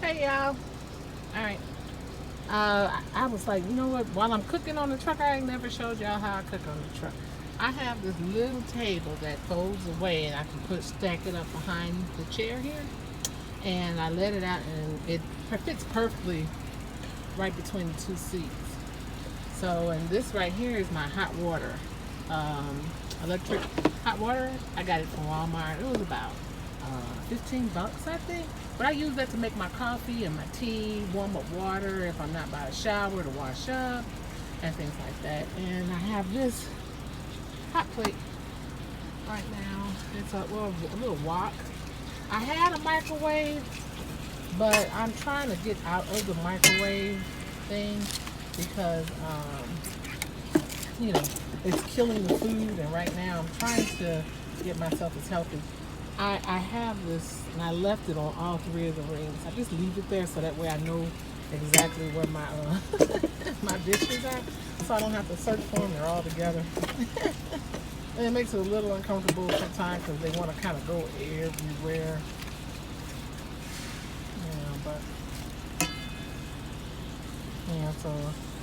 Hey y'all. All right. I was like, you know what? While I'm cooking on the truck, I ain't never showed y'all how I cook on the truck. I have this little table that folds away, and I can stack it up behind the chair here, and I let it out, and it fits perfectly right between the two seats. So, and this right here is my hot water, um, electric hot water. I got it from Walmart. It was about 15 bucks, I think. But I use that to make my coffee and my tea, warm up water if I'm not by a shower to wash up and things like that. And I have this hot plate right now. It's a little wok. I had a microwave, but I'm trying to get out of the microwave thing because, it's killing the food. And right now I'm trying to get myself as healthy. I have this, and I left it on all three of the rings. I just leave it there so that way I know exactly where my my dishes are, so I don't have to search for them. They're all together. And it makes it a little uncomfortable sometimes because they want to kind of go everywhere. So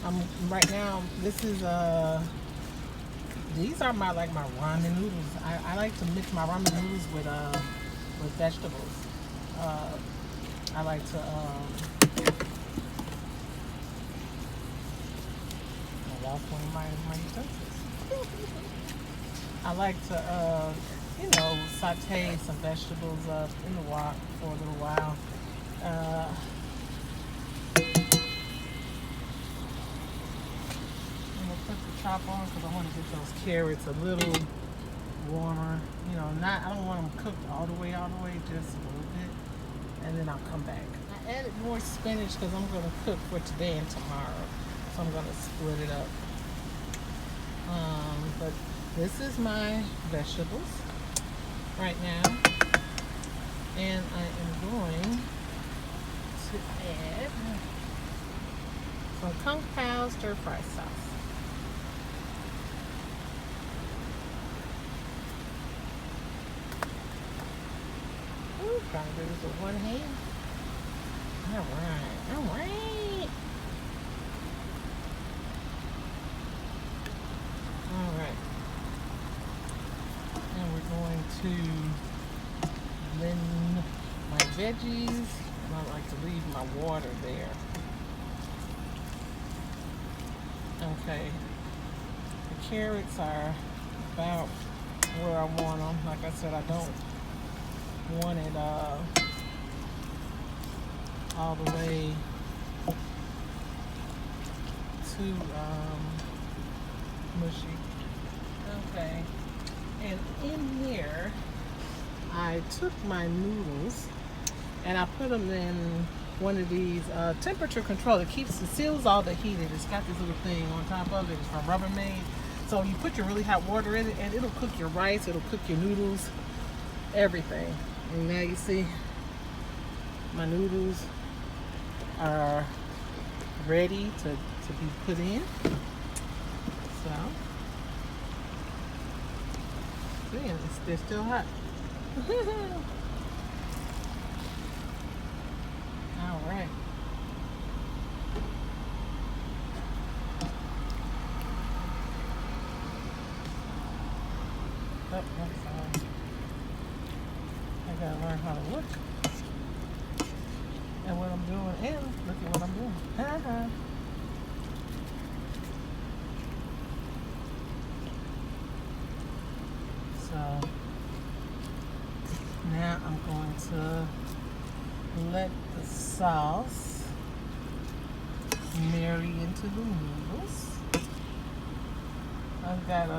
I'm right now. This is these are my ramen noodles. I like to mix my ramen noodles with vegetables. I like to I lost one of my utensils. I like to saute some vegetables up in the wok for a little while. Put the chop on because I want to get those carrots a little warmer. I don't want them cooked all the way, just a little bit, and then I'll come back. I added more spinach because I'm going to cook for today and tomorrow, so I'm going to split it up. But this is my vegetables right now, and I am going to add some Kung Pao stir fry sauce. Trying to do this with one hand. All right. And we're going to blend my veggies, and I like to leave my water there. Okay. The carrots are about where I want them. Like I said, I don't want it all the way too mushy. Okay, and in here I took my noodles and I put them in one of these temperature control. It seals all the heat. It's got this little thing on top of it. It's from Rubbermaid. So you put your really hot water in it and it'll cook your rice, it'll cook your noodles, everything. And now you see my noodles are ready to be put in. So, see, they're still hot. All right. Oh, I'm sorry. I gotta learn how to look at what I'm doing and look at what I'm doing. So now I'm going to let the sauce marry into the noodles. I've got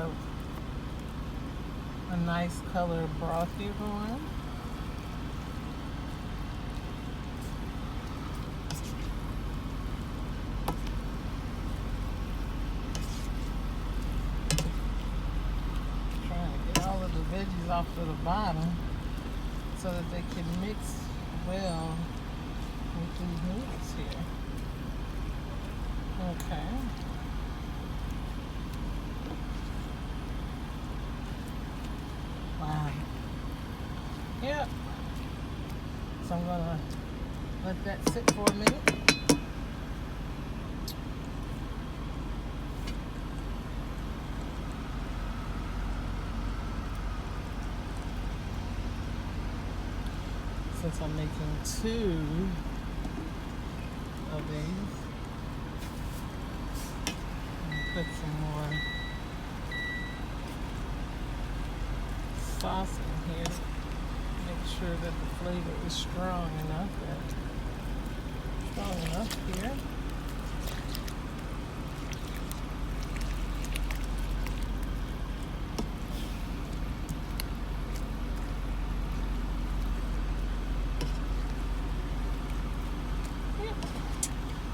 a nice color broth here going. Veggies off to the bottom so that they can mix well with these noodles here. Okay. Wow. Yep. So I'm gonna Let that sit for a minute. Since I'm making 2 of these, I'll put some more sauce in here. Make sure that the flavor is strong enough here.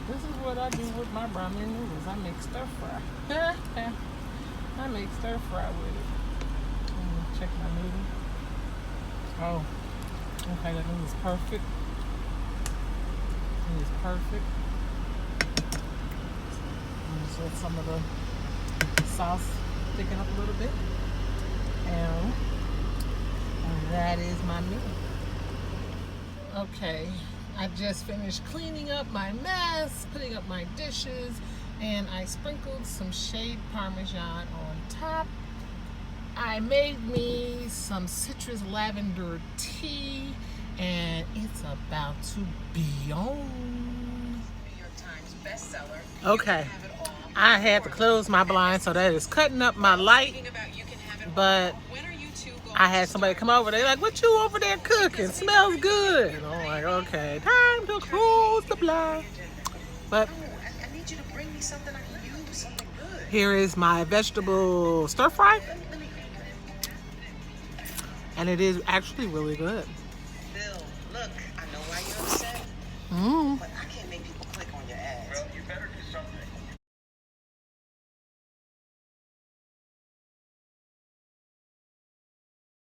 This is what I do with my ramen noodles. I make stir fry. I make stir fry with it. Check my noodle. Oh, okay, that is perfect. It is perfect. Just let some of the sauce thicken up a little bit. And that is my meal. Okay, I just finished cleaning up my mess, putting up my dishes, and I sprinkled some shaved Parmesan on top. I made me some citrus lavender tea, and it's about to be on. New York Times bestseller. Okay, I had to close my blind, so that is cutting up my light. But I had somebody come over. They're like, "What you over there cooking? Smells good." And I'm like, "Okay, time to close the blind." But I need you to bring me something I can use, something good. Here is my vegetable stir fry. And it is actually really good. Bill, look, I know why you're upset. But